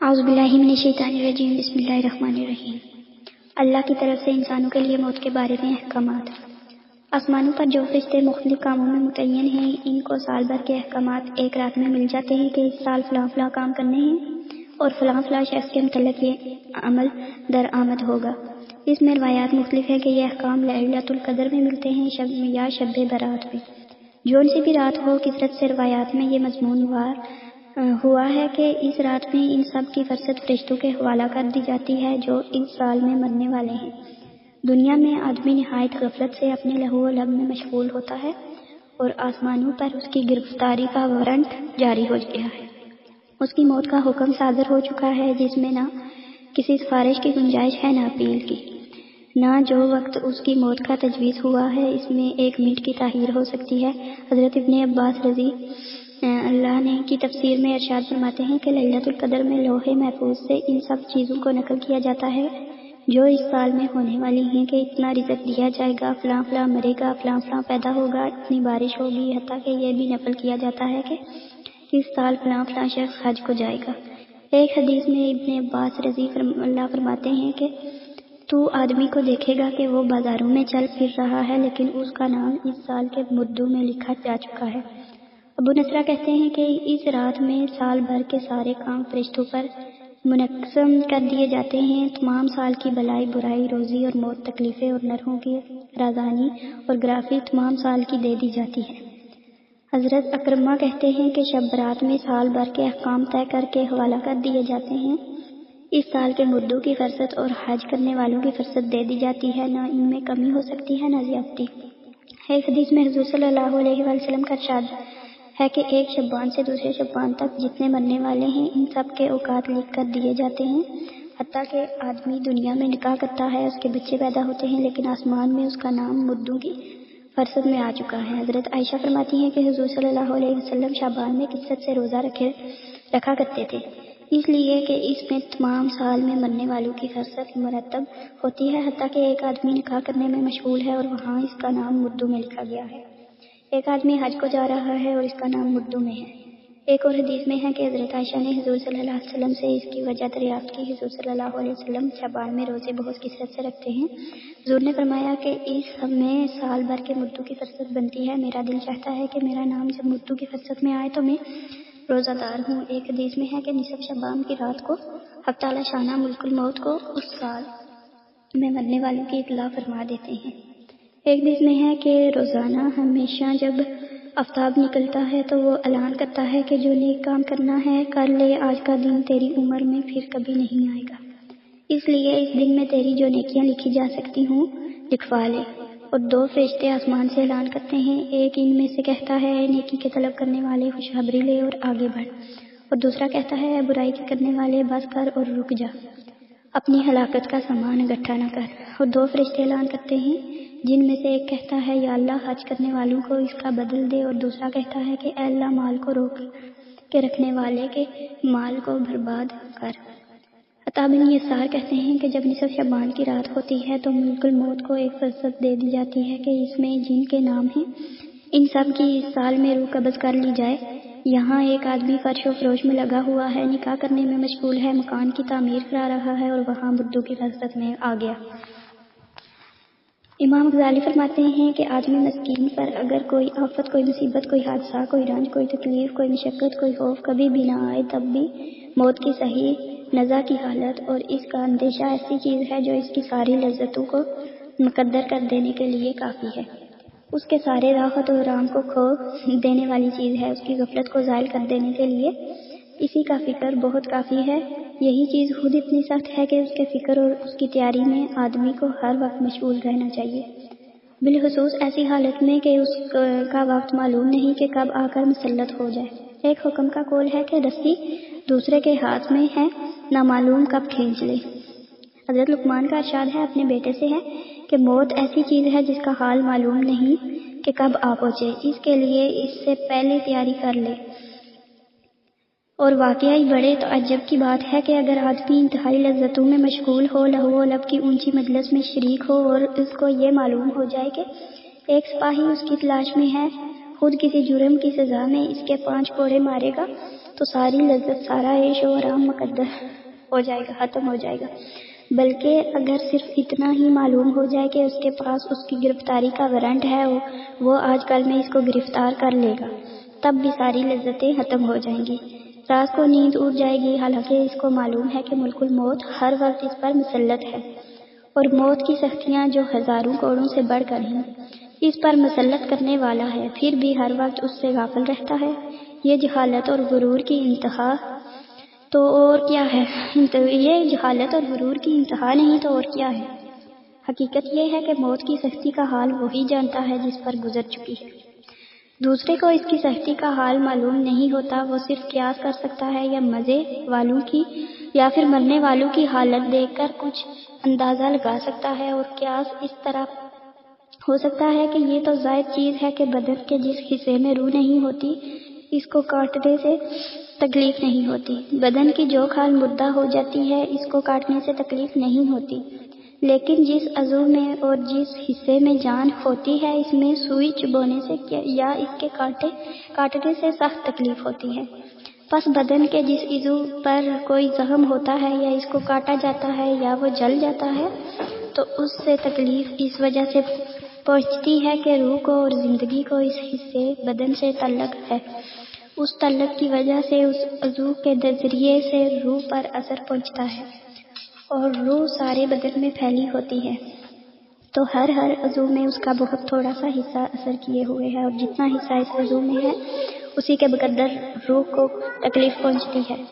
اعوذ باللہ من الشیطان الرجیم، بسم اللہ الرحمن الرحیم۔ اللہ کی طرف سے انسانوں کے لیے موت کے بارے میں احکامات۔ آسمانوں پر جو فرشتے مختلف کاموں میں متعین ہیں، ان کو سال بھر کے احکامات ایک رات میں مل جاتے ہیں کہ اس سال فلاں فلاں کام کرنے ہیں اور فلاں فلاں شخص کے متعلق یہ عمل درآمد ہوگا۔ اس میں روایات مختلف ہیں کہ یہ احکام لیلۃ القدر میں ملتے ہیں یا شب برات میں۔ جون سی بھی رات ہو، کثرت سے روایات میں یہ مضمون ہوا ہے کہ اس رات میں ان سب کی فرصت فرشتوں کے حوالہ کر دی جاتی ہے جو اس سال میں مرنے والے ہیں۔ دنیا میں آدمی نہایت غفلت سے اپنے لہو و لعب میں مشغول ہوتا ہے اور آسمانوں پر اس کی گرفتاری کا وارنٹ جاری ہو گیا ہے۔ اس کی موت کا حکم صادر ہو چکا ہے، جس میں نہ کسی سفارش کی گنجائش ہے نہ اپیل کی۔ نہ جو وقت اس کی موت کا تجویز ہوا ہے اس میں 1 منٹ کی تاخیر ہو سکتی ہے۔ حضرت ابن عباس رضی اللہ نے کی تفسیر میں ارشاد فرماتے ہیں کہ لیلۃ القدر میں لوح محفوظ سے ان سب چیزوں کو نقل کیا جاتا ہے جو اس سال میں ہونے والی ہیں کہ اتنا رزق دیا جائے گا، فلاں فلاں مرے گا، فلاں فلاں پیدا ہوگا، اتنی بارش ہوگی، حتیٰ کہ یہ بھی نقل کیا جاتا ہے کہ اس سال فلاں فلاں شخص حج کو جائے گا۔ ایک حدیث میں ابن عباس رضی اللہ فرماتے ہیں کہ تو آدمی کو دیکھے گا کہ وہ بازاروں میں چل پھر رہا ہے لیکن اس کا نام اس سال کے مدوں میں لکھا جا چکا ہے۔ ابو نصرہ کہتے ہیں کہ اس رات میں سال بھر کے سارے کام فرشتوں پر منقسم کر دیے جاتے ہیں۔ تمام سال کی بلائی برائی، روزی اور موت، تکلیفیں اور نرہوں کی رازانی اور گرافی تمام سال کی دے دی جاتی ہے۔ حضرت اکرمہ کہتے ہیں کہ شب برات میں سال بھر کے احکام طے کر کے حوالہ کر دیے جاتے ہیں۔ اس سال کے مدوں کی فرصت اور حج کرنے والوں کی فرصت دے دی جاتی ہے، نہ ان میں کمی ہو سکتی ہے نہ زیادتی۔ ایک حدیث میں حضور صلی اللہ علیہ وسلم کا ارشاد ہے کہ ایک شبان سے دوسرے شبان تک جتنے مرنے والے ہیں ان سب کے اوقات لکھ کر دیے جاتے ہیں، حتیٰ کہ آدمی دنیا میں نکاح کرتا ہے، اس کے بچے پیدا ہوتے ہیں، لیکن آسمان میں اس کا نام مدوں کی فرصت میں آ چکا ہے۔ حضرت عائشہ فرماتی ہیں کہ حضور صلی اللہ علیہ وسلم شعبان میں کثرت سے روزہ رکھا کرتے تھے، اس لیے کہ اس میں تمام سال میں مرنے والوں کی فرصت مرتب ہوتی ہے، حتیٰ کہ ایک آدمی نکاح کرنے میں مشغول ہے اور وہاں اس کا نام مدوں میں لکھا گیا ہے۔ ایک آدمی حج کو جا رہا ہے اور اس کا نام مدوں میں ہے۔ ایک اور حدیث میں ہے کہ حضرت عائشہ نے حضور صلی اللہ علیہ وسلم سے اس کی وجہ دریافت کی۔ حضور صلی اللہ علیہ وسلم شعبان میں روزے بہت کثرت سے رکھتے ہیں۔ حضور نے فرمایا کہ اس سب میں سال بھر کے مدوں کی فرصت بنتی ہے، میرا دل چاہتا ہے کہ میرا نام جب مدوں کی فرصت میں آئے تو میں روزہ دار ہوں۔ ایک حدیث میں ہے کہ نصف شعبان کی رات کو حق تعالی شانہ ملک الموت کو اس سال میں مرنے والوں کی اطلاع فرما دیتے ہیں۔ ایک حدیث میں ہے کہ روزانہ ہمیشہ جب آفتاب نکلتا ہے تو وہ اعلان کرتا ہے کہ جو نیک کام کرنا ہے کر لے، آج کا دن تیری عمر میں پھر کبھی نہیں آئے گا، اس لیے اس دن میں تیری جو نیکیاں لکھی جا سکتی ہوں لکھوا لے۔ اور 2 فرشتے آسمان سے اعلان کرتے ہیں، ایک ان میں سے کہتا ہے اے نیکی کے طلب کرنے والے خوشخبری لے اور آگے بڑھ، اور دوسرا کہتا ہے اے برائی کے کرنے والے بس کر اور رک جا، اپنی ہلاکت کا سامان اکٹھا نہ کر۔ اور 2 فرشتے اعلان کرتے ہیں، جن میں سے ایک کہتا ہے یا اللہ حج کرنے والوں کو اس کا بدل دے، اور دوسرا کہتا ہے کہ اے اللہ مال کو روک کے رکھنے والے کے مال کو برباد کر۔ عطا بن یسار کہتے ہیں کہ جب نصف شعبان کی رات ہوتی ہے تو ملک الموت کو ایک فرصت دے دی جاتی ہے کہ اس میں جن کے نام ہیں ان سب کی اس سال میں روح قبض کر لی جائے۔ یہاں ایک آدمی فرش و فروش میں لگا ہوا ہے، نکاح کرنے میں مشغول ہے، مکان کی تعمیر کرا رہا ہے اور وہاں مدوں کی فرصت میں آ گیا۔ امام غزالی فرماتے ہیں کہ آدمی مسکین پر اگر کوئی آفت، کوئی مصیبت، کوئی حادثہ، کوئی رنج، کوئی تکلیف، کوئی مشقت، کوئی خوف کبھی بھی نہ آئے تب بھی موت کی صحیح نزع کی حالت اور اس کا اندیشہ ایسی چیز ہے جو اس کی ساری لذتوں کو مقدر کر دینے کے لیے کافی ہے، اس کے سارے راحت و آرام کو کھو دینے والی چیز ہے، اس کی غفلت کو زائل کر دینے کے لیے اسی کا فکر بہت کافی ہے۔ یہی چیز خود اتنی سخت ہے کہ اس کے فکر اور اس کی تیاری میں آدمی کو ہر وقت مشغول رہنا چاہیے، بالخصوص ایسی حالت میں کہ اس کا وقت معلوم نہیں کہ کب آ کر مسلط ہو جائے۔ ایک حکم کا قول ہے کہ رسی دوسرے کے ہاتھ میں ہے، نامعلوم کب کھینچ لے۔ حضرت لقمان کا ارشاد ہے اپنے بیٹے سے ہے کہ موت ایسی چیز ہے جس کا حال معلوم نہیں کہ کب آ پہنچے، اس کے لیے اس سے پہلے تیاری کر لے۔ اور واقعی بڑے تعجب کی بات ہے کہ اگر آدمی انتہائی لذتوں میں مشغول ہو، لہو و لعب کی اونچی مجلس میں شریک ہو اور اس کو یہ معلوم ہو جائے کہ ایک سپاہی اس کی تلاش میں ہے، خود کسی جرم کی سزا میں اس کے 5 کوڑے مارے گا، تو ساری لذت، سارا عیش و آرام مقدر ہو جائے گا، ختم ہو جائے گا۔ بلکہ اگر صرف اتنا ہی معلوم ہو جائے کہ اس کے پاس اس کی گرفتاری کا وارنٹ ہے، وہ آج کل میں اس کو گرفتار کر لے گا، تب بھی ساری لذتیں ختم ہو جائیں گی۔ رات کو نیند اٹھ جائے گی، حالانکہ اس کو معلوم ہے کہ ملک الموت ہر وقت اس پر مسلط ہے، اور موت کی سختیاں جو ہزاروں کوڑوں سے بڑھ کر ہیں اس پر مسلط کرنے والا ہے، پھر بھی ہر وقت اس سے غافل رہتا ہے۔ یہ جہالت اور غرور کی انتہا تو اور کیا ہے؟ یہ جہالت اور غرور کی انتہا نہیں تو اور کیا ہے؟ حقیقت یہ ہے کہ موت کی سختی کا حال وہی جانتا ہے جس پر گزر چکی ہے۔ دوسرے کو اس کی سختی کا حال معلوم نہیں ہوتا، وہ صرف قیاس کر سکتا ہے یا مزے والوں کی یا پھر مرنے والوں کی حالت دیکھ کر کچھ اندازہ لگا سکتا ہے، اور قیاس اس طرح ہو سکتا ہے کہ یہ تو زائد چیز ہے کہ بدن کے جس حصے میں روح نہیں ہوتی اس کو کاٹنے سے تکلیف نہیں ہوتی، بدن کی جو کھال مردہ ہو جاتی ہے اس کو کاٹنے سے تکلیف نہیں ہوتی، لیکن جس عضو میں اور جس حصے میں جان ہوتی ہے اس میں سوئی چبونے سے یا اس کے کاٹنے سے سخت تکلیف ہوتی ہے۔ پس بدن کے جس عضو پر کوئی زخم ہوتا ہے یا اس کو کاٹا جاتا ہے یا وہ جل جاتا ہے تو اس سے تکلیف اس وجہ سے پہنچتی ہے کہ روح کو اور زندگی کو اس حصے بدن سے تعلق ہے، اس تعلق کی وجہ سے اس عضو کے ذریعے سے روح پر اثر پہنچتا ہے، اور روح سارے بدن میں پھیلی ہوتی ہے، تو ہر عضو میں اس کا بہت تھوڑا سا حصہ اثر کیے ہوئے ہے، اور جتنا حصہ اس عضو میں ہے اسی کے بقدر روح کو تکلیف پہنچتی ہے۔